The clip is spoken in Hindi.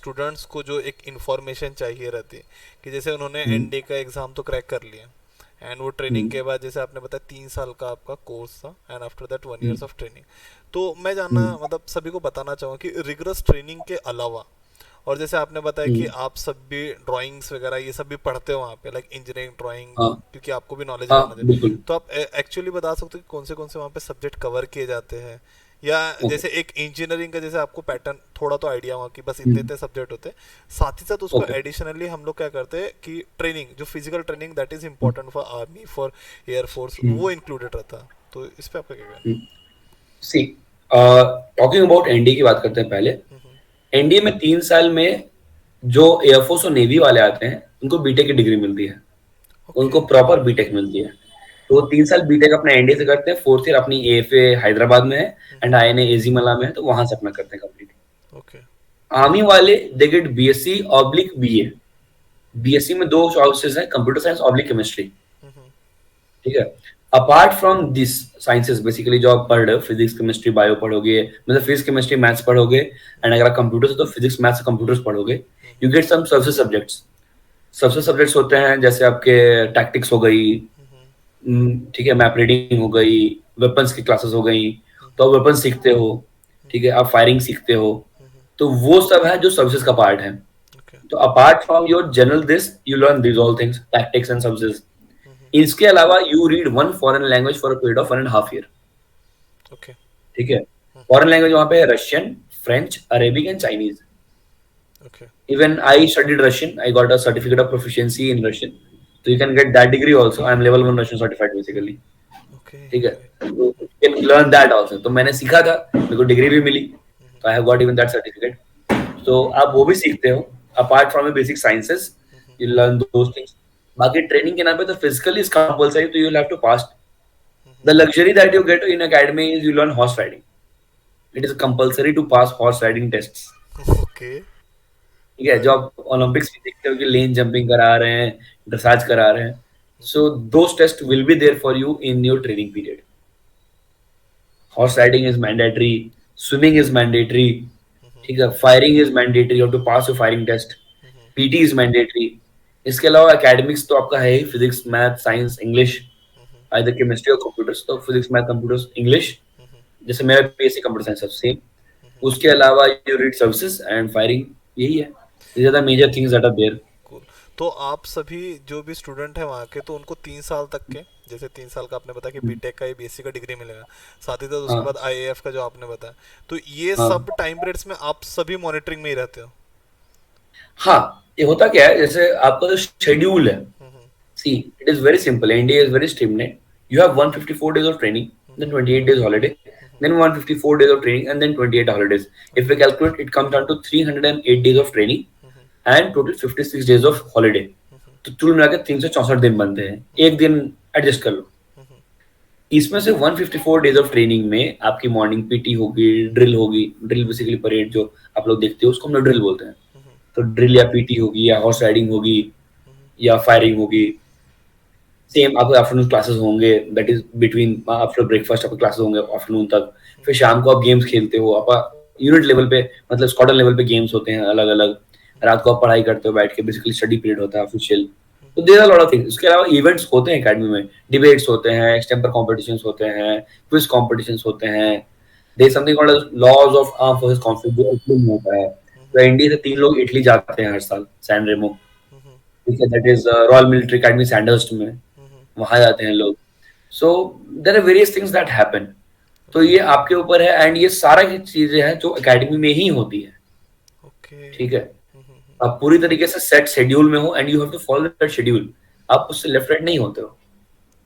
स्टूडेंट्स को जो एक इंफॉर्मेशन चाहिए रहती है कि जैसे उन्होंने हम्म, एनडी का एग्ज़ाम तो क्रैक कर लिया, एंड वो ट्रेनिंग हम्म, के बाद जैसे आपने बताया 3 साल का आपका कोर्स था, and after that 1 years hmm, of training. तो मैं जानना हम्म, मतलब सभी को बताना चाहूँगा कि रिगरस ट्रेनिंग के अलावा, और जैसे आपने बताया कि हम्म, आप सब भी ड्राइंग्स वगैरह ये सब भी पढ़ते हो वहाँ पे, लाइक इंजीनियरिंग ड्राइंग, हाँ, क्योंकि आपको भी नॉलेज हाँ, रहना चाहिए। बिल्कुल। तो आप एक्चुअली बता सकते हो कि कौन से वहाँ पे सब्जेक्ट कवर किए जाते हैं, या ओके। जैसे एक इंजीनियरिंग का जैसे आपको पैटर्न थोड़ा तो आइडिया हुआ कि बस इतने हम्म, इतने सब्जेक्ट होते हैं, साथ ही साथ उसको ओके। एडिशनली हम लोग क्या करते हैं कि ट्रेनिंग जो physical training that is important for army for air force hmm, वो इंक्लूडेड रहता है। तो इस पे आपका क्या कहना हम्म। सी, टॉकिंग अबाउट एनडीए की बात करते हैं पहले। है? एनडीए में 3 साल में जो एयरफोर्स और नेवी वाले आते हैं उनको बीटेक की डिग्री मिलती है। ओके। उनको प्रॉपर बीटेक मिलती है। तो 3 साल बीटेक अपना एनडीए से करते हैं, फोर्थ ईयर अपनी एएफए हैदराबाद में है एंड आईएनए एजीमला में है, तो वहां से अपना करते हैं कंप्लीट। ओके। आर्मी वाले they get BSc oblique BA. BSc में दो चॉइसेस है, कंप्यूटर साइंस ऑब्लिक केमिस्ट्री। ठीक है। Apart from this sciences basically जो आप पढ़ रहे हो, फिजिक्स केमिस्ट्री बायो पढ़ोगे, मतलब फिजिक्स केमिस्ट्री मैथ्स पढ़ोगे, एंड अगर आप कंप्यूटर से तो फिजिक्स मैथ्स कंप्यूटर्स पढ़ोगे। यू गेट सम सबसे सब्जेक्ट्स। सबसे सब्जेक्ट्स होते हैं जैसे आपके टैक्टिक्स हो गई, ठीक है, मैप रीडिंग हो गई, वेपन्स की क्लासेस हो गई, तो आप वेपन सीखते हो। ठीक है, आप फायरिंग सीखते हो। तो वो सब है जो सर्विसेज का पार्ट है। ओके। तो apart from your general this you learn this all things, tactics and services. इसके अलावा you read one foreign language for a period of 1.5 year। Okay. ठीक है। फॉरेन लैंग्वेज वहां पे Russian, French, Arabic and Chinese. Okay. Even I studied Russian, I got a certificate of proficiency in Russian. तो you can get that degree also, I am level 1 Russian certified basically. Okay. ठीक है, ओके। तो you can learn that also. तो मैंने सीखा था, मेरे को डिग्री भी मिली, तो I have got even that certificate. तो आप वो भी सीखते हो। Apart from basic sciences you learn those things. बाकी ट्रेनिंग के नाम पे तो फिजिकली इज कंपलसरी, तो you will have to pass. The luxury that you get in academy is you learn horse riding. It is compulsory to pass horse riding tests. Okay. ठीक है, जो आप ओलंपिक्स में देखते हो कि लेन जंपिंग करा रहे हैं, ड्रेसाज करा रहे हैं, so those test will be there for you in your training period. Horse riding is mandatory, swimming is mandatory. ठीक है, firing is mandatory, you have to pass your firing test. PT is mandatory. इसके अलावा एकेडमिक्स तो आपका है ही, physics math science English, either chemistry और कंप्यूटर्स, तो फिजिक्स मैथ कंप्यूटर्स इंग्लिश। जैसे मेरा बीएससी कंप्यूटर साइंस है सेम। उसके अलावा you read services and firing, यही है। these are the major things that are there। Cool. तो आप सभी जो भी स्टूडेंट हैं वहाँ के, तो उनको 3 साल तक के, जैसे 3 साल का आपने बताया कि बीटेक का या बीएससी का डिग्री मिलेगा, साथ ही साथ उसके हाँ, बाद आईएएफ का जो आपने बताया, तो ये सब हाँ, टाइम पीरियड्स में आप सभी मॉनिटरिंग में ही रहते हो? हाँ। ये होता क्या है, जैसे आपका जो शेड्यूल है, see it is very simple, India is very streamline. You have 154 days of training, then 28 days holiday, then 154 days of training, and then 28 holidays. If we okay. calculate, it comes down to 308 days of training and total 56 days of holiday। तो कुल मिला के 364 दिन बनते हैं, एक दिन एडजस्ट कर लो। इसमें से 154 डेज ऑफ ट्रेनिंग में आपकी मॉर्निंग पीटी होगी, ड्रिल होगी। ड्रिल बेसिकली परेड जो आप लोग देखते हो उसको हम लोग ड्रिल बोलते हैं। तो ड्रिल या पीटी होगी या हॉर्स राइडिंग होगी या फायरिंग होगी। सेम आपके आफ्टरनून क्लासेस होंगे, that is between after breakfast आपके क्लासेस होंगे आफ्टरनून तक। फिर शाम को आप गेम्स खेलते हो, आप यूनिट लेवल पे, मतलब स्क्वाड्रन लेवल पे गेम्स होते हैं अलग अलग। रात को आप पढ़ाई करते हो बैठ के, बेसिकली स्टडी पीरियड होता है ऑफिशियल। तो there are lot of things. उसके अलावा इवेंट्स होते हैं एकेडमी में, डिबेट्स होते हैं, एक्सटेम्पर कॉम्पिटिशन्स होते हैं, क्विज कॉम्पिटिशन्स होते हैं। There something called laws of arm forces conflict जो इटली में होता है। तो इंडिया से 3 लोग इटली जाते हैं हर साल, सैन रेमो। ठीक है, that is Royal Military Academy Sandhurst में, वहां जाते हैं लोग। So there are various things that happen. तो ओके। ये आपके ऊपर है, एंड ये सारा की चीजें हैं जो एकेडमी में ही होती है। ओके। ठीक है, आप पूरी तरीके से सेट शेड्यूल में हो and you have to follow that schedule. आप उससे लेफ्ट राइट नहीं होते हो।